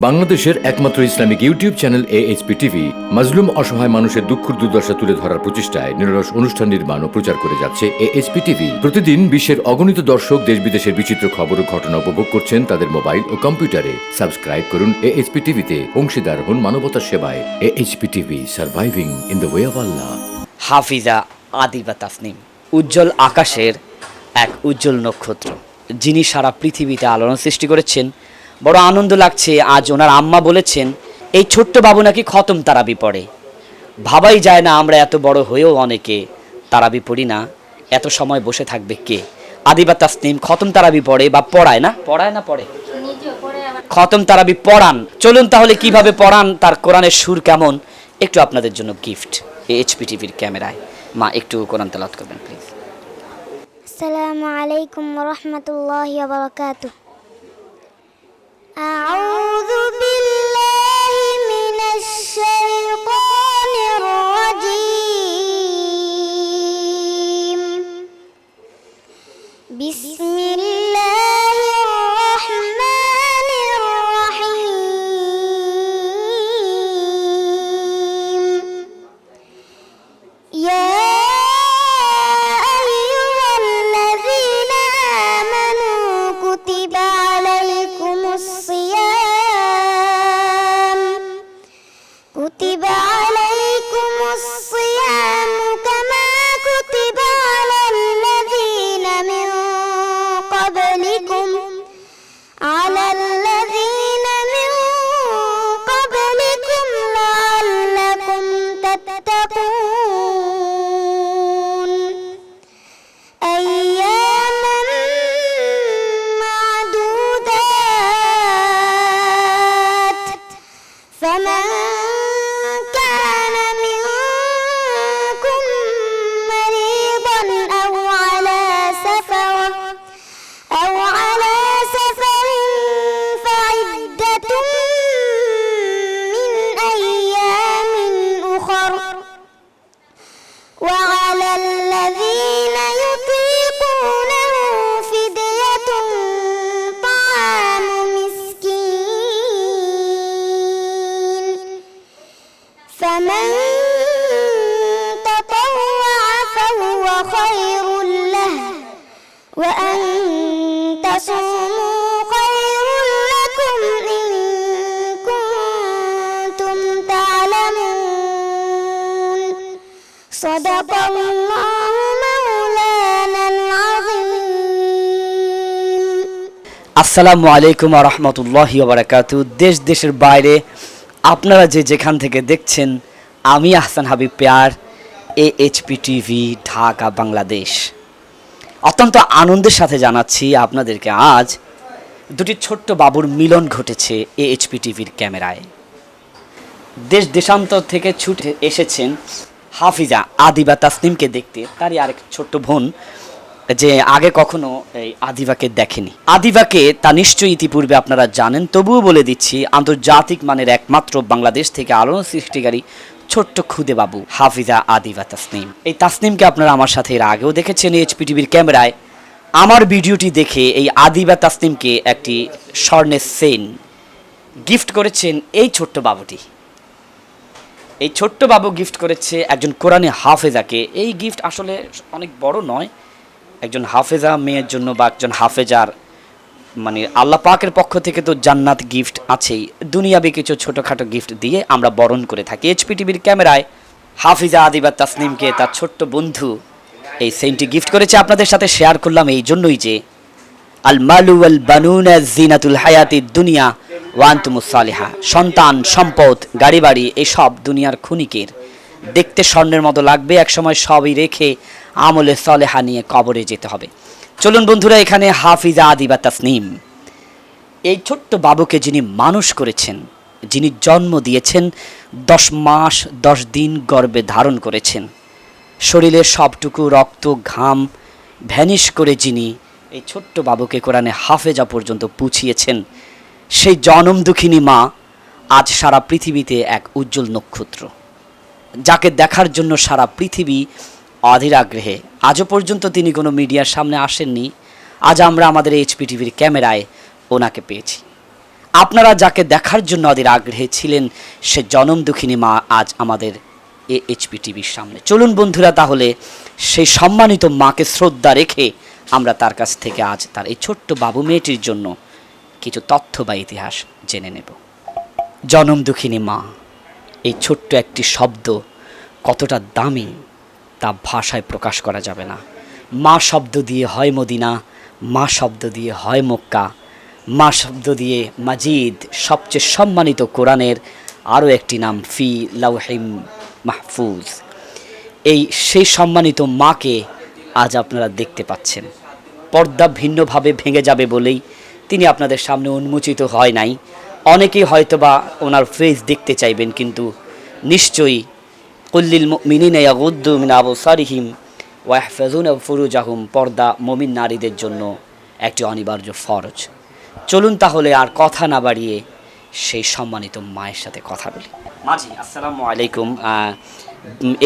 বাংলাদেশের একমাত্র Islamic YouTube channel AHP TV মাজলুম অসহায় মানুষের দুঃখ দুর্দশা তুলে ধরার প্রচেষ্টায় নিরলস অনুষ্ঠান নির্মাণ ও প্রচার করে যাচ্ছে AHP টিভি। প্রতিদিন বিশ্বের অগণিত দর্শক দেশ বিদেশের বিচিত্র খবর ও ঘটনা উপভোগ করছেন তাদের মোবাইল ও কম্পিউটারে। সাবস্ক্রাইব করুন AHP টিভিতে, অংশীদার হন মানবতার সেবায়। AHP TV, surviving in the way of Allah. হাফিজা আদিবা তাসনিম উজ্জ্বল আকাশের এক উজ্জ্বল নক্ষত্র, যিনি সারা পৃথিবীতে আলোড়ন সৃষ্টি করেছেন। বড় আনন্দ লাগছে, আজ ওনার আম্মা বলেছেন এই ছোট্ট বাবু নাকি খতম তারাবি পড়ে। ভাবাই যায় না, আমরা এত বড় হয়েও অনেকে তারাবি পড়ি না। এত সময় বসে থাকবে কে? আদিবা তাসনিম খতম তারাবি পড়ে বা পড়ায় না? পড়ে খতম তারাবি পড়ান। চলুন তাহলে কিভাবে পড়ান, তার কোরআনের সুর কেমন, একটু আপনাদের জন্য গিফট AHP টিভির ক্যামেরায়। মা একটু কোরআন তেলাওয়াত করবেন প্লিজ। আসসালামু আলাইকুম ওয়া রাহমাতুল্লাহি ওয়া বারাকাতুহু। আউযু বিল্লাহি মিনাশ শাইতানির রাজীম। বিসমিল্লাহির রাহমানির রাহিম। ইয়া فمن تطوع فهو خير له وأن تصوموا خير لكم إن كنتم تعلمون صدق الله مولانا العظيم। আসসালামু আলাইকুম ওয়া রাহমাতুল্লাহি ওয়া বারাকাতুহু। দেশ দেশের বাইরে আপনারা যেখান থেকে দেখছেন, আমি আহসান হাবিব পেয়ার, AHP টিভি, ঢাকা, বাংলাদেশ। অত্যন্ত আনন্দের সাথে জানাচ্ছি আপনাদেরকে আজ দুটি ছোট্ট বাবুর মিলন ঘটেছে AHP টিভির ক্যামেরায়। দেশ দেশান্তর থেকে ছুটে এসেছেন হাফিজা আদিবা তাসনিমকে দেখতে। তারই আরেক ছোট্ট বোন যে আগে কখনো এই আদিবাকে দেখেনি। আদিবাকে তা নিশ্চয়ই ইতিপূর্বে আপনারা জানেন, তবুও বলে দিচ্ছি, আন্তর্জাতিক মানের একমাত্র বাংলাদেশ থেকে আলোড়ন সৃষ্টিকারী ছোট্ট খুদে বাবু হাফিজা আদিবা তাসনিম। এই তাসনিমকে আপনারা আমার সাথে এর আগেও দেখেছেন AHP টিভির ক্যামেরায়। আমার ভিডিওটি দেখে এই আদিবা তাসনিমকে একটি স্বর্ণের চেইন গিফট করেছেন এই ছোট্ট বাবুটি। এই ছোট্ট বাবু গিফট করেছে একজন কোরআনে হাফেজাকে। এই গিফট আসলে অনেক বড় নয়, একজন হাফেজা মেয়ের জন্য বা একজন হাফেজার মানে আল্লাহ পাকের পক্ষ থেকে তো জান্নাত গিফট আছেই, দুনিয়াবি কিছু ছোটোখাটো গিফট দিয়ে আমরা বরণ করে থাকি। AHP টিভির ক্যামেরায় হাফিজা আদিবা তাসনিমকে তার ছোট্ট বন্ধু এই সেন্টটি গিফট করেছে। আপনাদের সাথে শেয়ার করলাম এই জন্যই যে আল মালু ওয়াল বানুনা জিনাতুল হায়াতিদ দুনিয়া ওয়া আনতুমুস সালিহা। সন্তান, সম্পদ, গাড়ি বাড়ি এসব দুনিয়ার ক্ষণিকের, দেখতে স্বর্ণের মতো লাগবে, একসময় সবই রেখে আমলে সালেহা নিয়ে কবরে যেতে হবে। চলুন বন্ধুরা, এখানে হাফিজা আদিবা তাসনিম এই ছোট্ট বাবুকে যিনি মানুষ করেছেন, যিনি জন্ম দিয়েছেন, 10 মাস 10 দিন গর্ভে ধারণ করেছেন, শরীরের সবটুকু রক্ত ঘাম ভ্যানিশ করে যিনি এই ছোট্ট বাবুকে কোরআনে হাফেজা পর্যন্ত পৌঁছিয়েছেন, সেই জনম দুঃখিনী মা আজ সারা পৃথিবীতে এক উজ্জ্বল নক্ষত্র, যাকে দেখার জন্য সারা পৃথিবী অধীর আগ্রহে। আজও পর্যন্ত তিনি কোনো মিডিয়ার সামনে আসেননি, আজ আমরা আমাদের AHP টিভির ক্যামেরায় ওনাকে পেয়েছি। আপনারা যাকে দেখার জন্য ওদের আগ্রহে ছিলেন, সে জনম দুঃখিনী মা আজ আমাদের AHP টিভির সামনে। চলুন বন্ধুরা, তাহলে সেই সম্মানিত মাকে শ্রদ্ধা রেখে আমরা তার কাছ থেকে আজ তার এই ছোট্ট বাবু মেয়েটির জন্য কিছু তথ্য বা ইতিহাস জেনে নেব। জনম দুঃখিনী মা, এই ছোট্ট একটি শব্দ কতটা দামি তা ভাষায় প্রকাশ করা যাবে না। মা শব্দ দিয়ে হয় মদিনা, মা শব্দ দিয়ে হয় মক্কা, মা শব্দ দিয়ে মাজিদ, সবচেয়ে সম্মানিত কোরআনের আরও একটি নাম ফি লাউহিম মাহফুজ। সেই সম্মানিত মাকে আজ আপনারা দেখতে পাচ্ছেন। পর্দা ভিন্নভাবে ভেঙে যাবে বলেই তিনি আপনাদের সামনে উন্মোচিত হয় নাই। অনেকেই হয়তোবা ওনার ফেস দেখতে চাইবেন, কিন্তু নিশ্চয়ই কুল্লিল মুমিনিনা ইয়াগুদ্দু মিন আবসারিহিম ওয়া ইয়াহফাযুনা ফুরুজাহুম, পর্দা মুমিন নারীদের জন্য একটি অনিবার্য ফরজ। চলুন তাহলে আর কথা না বাড়িয়ে সেই সম্মানিত মায়ের সাথে কথা বলি। মাজি, আসসালামু আলাইকুম।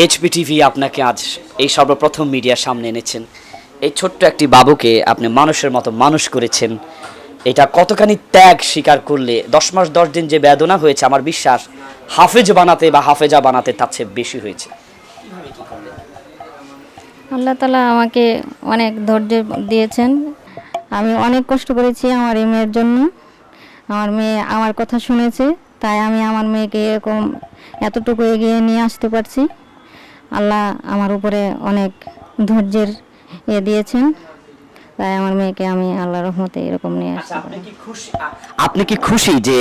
HP টিভি আপনাকে আজ এই সর্বপ্রথম মিডিয়ার সামনে এনেছেন। এই ছোট্ট একটি বাবুকে আপনি মানুষের মতো মানুষ করেছেন। এটা কতখানি ত্যাগ স্বীকার করলে 10 মাস 10 দিন যে বেদনা হয়েছে, আমার বিশ্বাস হাফেজ বানাতে বা হাফেজা বানাতে তার চেয়ে বেশি হয়েছে। আল্লাহ তাআলা আমাকে অনেক ধৈর্য দিয়েছেন। আমি অনেক কষ্ট করেছি আমার এই মেয়ের জন্য। আমার মেয়ে আমার কথা শুনেছে, তাই আমি আমার মেয়েকে এরকম এতটুকু এগিয়ে নিয়ে আসতে পারছি। আল্লাহ আমার উপরে অনেক ধৈর্যের দিয়েছেন, তাই আমার মেয়েকে আমি আল্লাহর রহমতে এরকম নিয়ে আসতে পারি। আপনি কি খুশি যে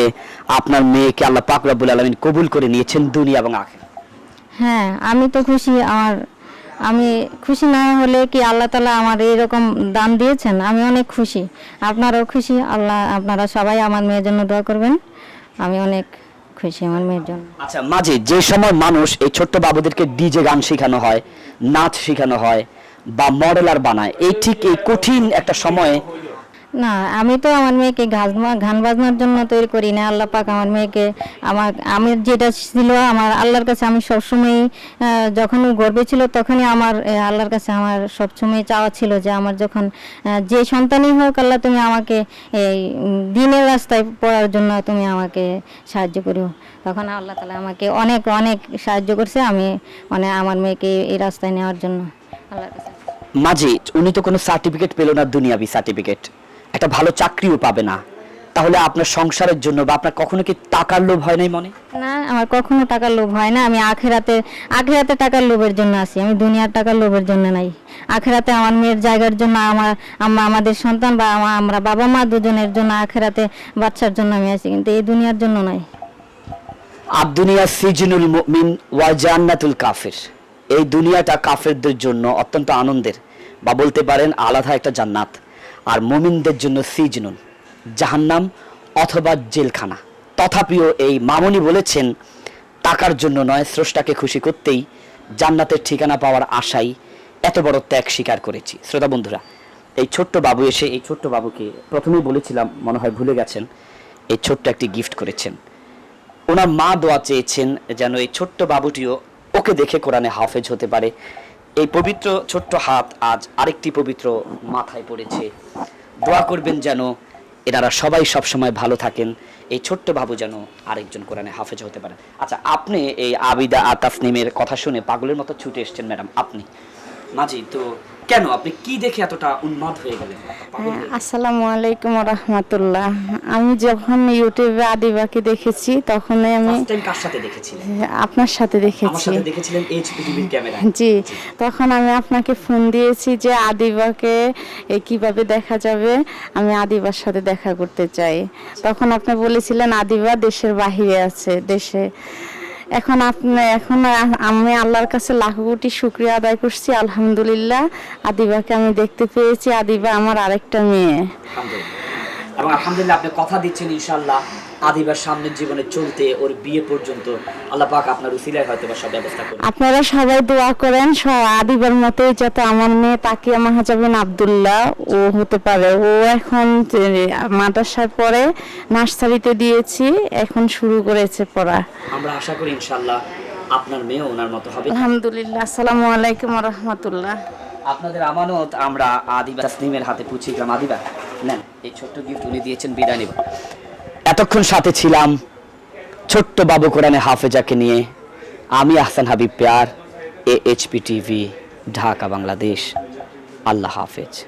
আপনার মেয়েকে আল্লাহ পাক রব্বুল আলামিন কবুল করে নিয়েছেন দুনিয়া এবং আখিরাত? হ্যাঁ, আমি তো খুশি। আমি খুশি না হলে কি আল্লাহ তাআলা আমার এইরকম দান দিয়েছেন, আমি অনেক খুশি। আপনারাও খুশি। আপনারা সবাই আমার মেয়ের জন্য দোয়া করবেন। আমি অনেক খুশি আমার মেয়ের জন্য। আচ্ছা মাঝে যে সময় মানুষ এই ছোট্ট বাবুদেরকে ডিজে গান শেখানো হয়, নাচ শেখানো হয় বা মডেলার বানায়, এই ঠিক এই কঠিন একটা সময়ে না, আমি তো আমার মেয়েকে গান বাজনার জন্য তৈরি করি না। আল্লাহ পাক আমার মেয়েকে আমি যেটা ছিল আমার আল্লাহর কাছে, আমি সবসময় যখন গর্বে ছিল তখনই আমার আল্লাহর কাছে আমার সবসময় চাওয়া ছিল যে আমার যখন যে সন্তানই হোক, আল্লাহ তুমি আমাকে এই দিনের রাস্তায় পড়ার জন্য তুমি আমাকে সাহায্য করিও। তখন আল্লাহ তাআলা আমাকে অনেক অনেক সাহায্য করছে আমি আমার মেয়েকে এই রাস্তায় নেওয়ার জন্য আল্লাহর কাছে। মাঝে উনি তো কোনো সার্টিফিকেট পেল না, দুনিয়াবি সার্টিফিকেট, একটা ভালো চাকরিও পাবে না, তাহলে আপনার সংসারের জন্য বা আপনার কখনো কি টাকার লোভ হয় নাই মনে? না, আমার কখনো টাকার লোভ হয় না। আমি আখিরাতে টাকার লোভের জন্য আছি, আমি দুনিয়ার টাকার লোভের জন্য নাই। আখিরাতে আমার মেয়ের জায়গার জন্য, আমাদের সন্তান বা আমরা বাবা মা দুজনের জন্য, আখিরাতে বাচ্চার জন্য আমি আছি, কিন্তু এই দুনিয়ার জন্য নাই। আদ-দুনিয়া সিজনুল মুমিন ওয়া জান্নাতুল কাফির। এই দুনিয়াটা কাফেরদের জন্য অত্যন্ত আনন্দের, বা বলতে পারেন আলাদা একটা জান্নাত, আর মুমিনদের জন্য সিজনুন, জাহান্নাম অথবা জেলখানা। তথাপিও এই মামুনি বলেছেন টাকার জন্য নয়, স্রষ্টাকে খুশি করতেই জান্নাতের ঠিকানা পাওয়ার আশায় এত বড় ত্যাগ স্বীকার করেছি। শ্রোতা বন্ধুরা, এই ছোট্ট বাবু এসে এই ছোট্ট বাবুকে প্রথমেই বলেছিলাম, মনে হয় ভুলে গেছেন, এই ছোট্ট একটি গিফট করেছেন। ওনার মা দোয়া চেয়েছেন যেন এই ছোট্ট বাবুটিও ওকে দেখে কোরআনে হাফেজ হতে পারে। এই পবিত্র ছোট্ট হাত আজ আরেকটি পবিত্র মাথায় পড়েছে। দোয়া করবেন যেন এনারা সবাই সবসময় ভালো থাকেন, এই ছোট্ট বাবু যেন আরেকজন কোরআনে হাফেজ হতে পারেন। আচ্ছা, আপনি এই আবিদা তাসনিমের কথা শুনে পাগলের মতো ছুটে এসেছেন ম্যাডাম, আপনি মাঝি তো কেন, আপনি কি দেখে এতটা উন্মাদ হয়ে গেলেন? আসসালামু আলাইকুম রাহমাতুল্লাহ। আমি যখন ইউটিউবে আদিবাকে দেখেছি তখনই আমি ফার্স্ট টাইম কার সাথে দেখেছিলেন? আপনার সাথে আমার দেখেছি। সাথে দেখেছিলেন HP টিভির ক্যামেরায়। জি, তখন আমি আপনাকে ফোন দিয়েছি যে আদিবাকে কিভাবে দেখা যাবে, আমি আদিবার সাথে দেখা করতে চাই। তখন আপনি বলেছিলেন আদিবা দেশের বাহিরে আছে, দেশে। এখন আমি আল্লাহর কাছে লাখ কোটি শুকরিয়া আদায় করছি, আলহামদুলিল্লাহ আদিবাকে আমি দেখতে পেয়েছি। আদিবা আমার আরেকটা মেয়ে। এবং আলহামদুলিল্লাহ আপনি কথা দিচ্ছেন ইনশাআল্লাহ আদিবার সামনের জীবনে চলতে, ওর বিয়ে পর্যন্ত আল্লাহ পাক আপনার উসিলায় হয়তো বা সব ব্যবস্থা করবেন। আপনারা সবাই দোয়া করেন আদিবার মতোই যাতে আমার মেয়ে তাকিয়া মাহাজাবিন আব্দুল্লাহ ও হতে পারে। ও এখন মাদ্রাসায় পড়ে, নার্সারিতে দিয়েছি, এখন শুরু করেছে পড়া। আমরা আশা করি ইনশাআল্লাহ আপনার মেয়ে ওনার মতো হবে। আলহামদুলিল্লাহ। আসসালামু আলাইকুম ওয়া রাহমাতুল্লাহ। আপনাদের আমানত আমরা আদিবা তাসনিমের হাতে পৌঁছে গেলাম। আদিবা নেন এই ছোট্ট গিফট উনি দিয়েছেন, বিদায় নেব। এতক্ষণ সাথে ছিলাম ছোট্ট বাবু কোরআনে হাফেজাকে নিয়ে। আমি আহসান হাবিব পেয়ার, AHP টিভি, ঢাকা, বাংলাদেশ। আল্লাহ হাফেজ।